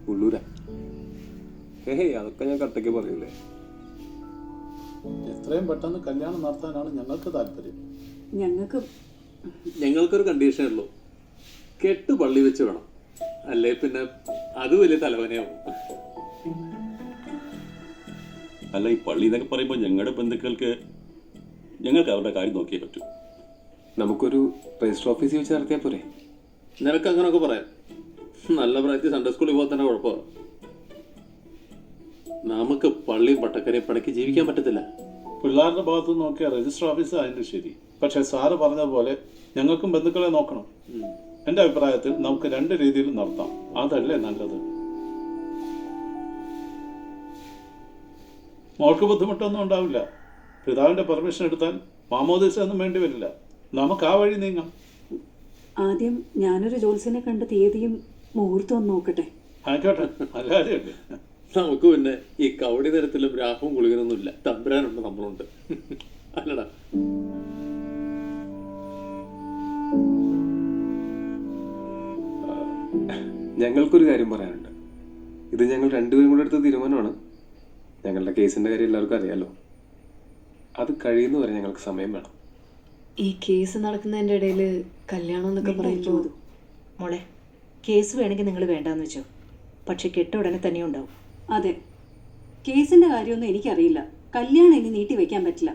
ഉള്ളൂരാ? അതൊക്കെ ഞാൻ കട്ടയ്ക്ക് പറയൂലേ. എത്രയും പെട്ടെന്ന് കല്യാണം നടത്താനാണ് ഞങ്ങൾക്ക് താല്പര്യം. ഞങ്ങൾക്കൊരു കണ്ടീഷനേ ഉള്ളൂ, കെട്ട് പള്ളി വെച്ച് വേണം, അല്ലേ പിന്നെ അത് വലിയ തലവനെയാവും. അല്ല, ഈ പള്ളി എന്നൊക്കെ പറയുമ്പോൾ ഞങ്ങളുടെ ബന്ധുക്കൾക്ക് ഞങ്ങൾക്ക് അവരുടെ കാര്യം നോക്കിയേ പറ്റൂ. നമുക്കൊരു രജിസ്റ്റർ ഓഫീസിൽ വെച്ച് നടത്തിയാൽ പോരെ? നിനക്ക് അങ്ങനെയൊക്കെ പറയാം. നല്ല പ്രായത്തിൽ സൺഡേ സ്കൂളിൽ പോകാൻ തന്നെ കുഴപ്പമാണ്. നമുക്ക് പള്ളിയും പട്ടക്കരയും പടക്കി ജീവിക്കാൻ പറ്റത്തില്ല. പിള്ളേരുടെ ഭാഗത്ത് നോക്കിയാൽ രജിസ്റ്റർ ഓഫീസ് അതിൻ്റെ ശരി. പക്ഷേ സാറ് പറഞ്ഞതുപോലെ ഞങ്ങൾക്കും ബന്ധുക്കളെ നോക്കണം. എൻ്റെ അഭിപ്രായത്തിൽ നമുക്ക് 2 രീതിയിൽ നടത്താം. അതല്ലേ നല്ലത്? മോൾക്ക് ബുദ്ധിമുട്ടൊന്നും ഉണ്ടാവില്ല. പിതാവിൻ്റെ പെർമിഷൻ എടുത്താൽ മാമോദീസ ഒന്നും വേണ്ടി വരില്ല. നമുക്ക് ആ വഴി നീങ്ങാം. ആദ്യം ഞാനൊരു ജോത്സ്യനെ കണ്ട തീയതിയും മുഹൂർത്തവും നോക്കട്ടെ. ആയിക്കോട്ടെ, നല്ല കാര്യമല്ലേ. നമുക്ക് പിന്നെ ഈ കവടി തരത്തിലും രാഹവും കുളികനൊന്നുമില്ല. തമ്പുരാനുണ്ട്, നമ്മളുണ്ട്. അല്ലടാ? ഞങ്ങൾക്കൊരു കാര്യം പറയാനുണ്ട്. ഇത് ഞങ്ങൾ രണ്ടുപേരും കൂടെ എടുത്ത തീരുമാനമാണ്. ഞങ്ങളുടെ കേസിൻ്റെ കാര്യം എല്ലാവർക്കും അറിയാലോ. അത് കഴിയുന്നവരെ ഞങ്ങൾക്ക് സമയം വേണം. ഈ കേസ് നടക്കുന്നതിൻ്റെ ഇടയിൽ കല്യാണം എന്നൊക്കെ പറയുമ്പോൾ മോളെ, കേസ് വേണമെങ്കിൽ നിങ്ങൾ വേണ്ടാന്ന് വെച്ചോ, പക്ഷെ കെട്ട ഉടനെ തന്നെ ഉണ്ടാവും. അതെ, കേസിന്റെ കാര്യമൊന്നും എനിക്കറിയില്ല. കല്യാണം ഇനി നീട്ടി വെക്കാൻ പറ്റില്ല.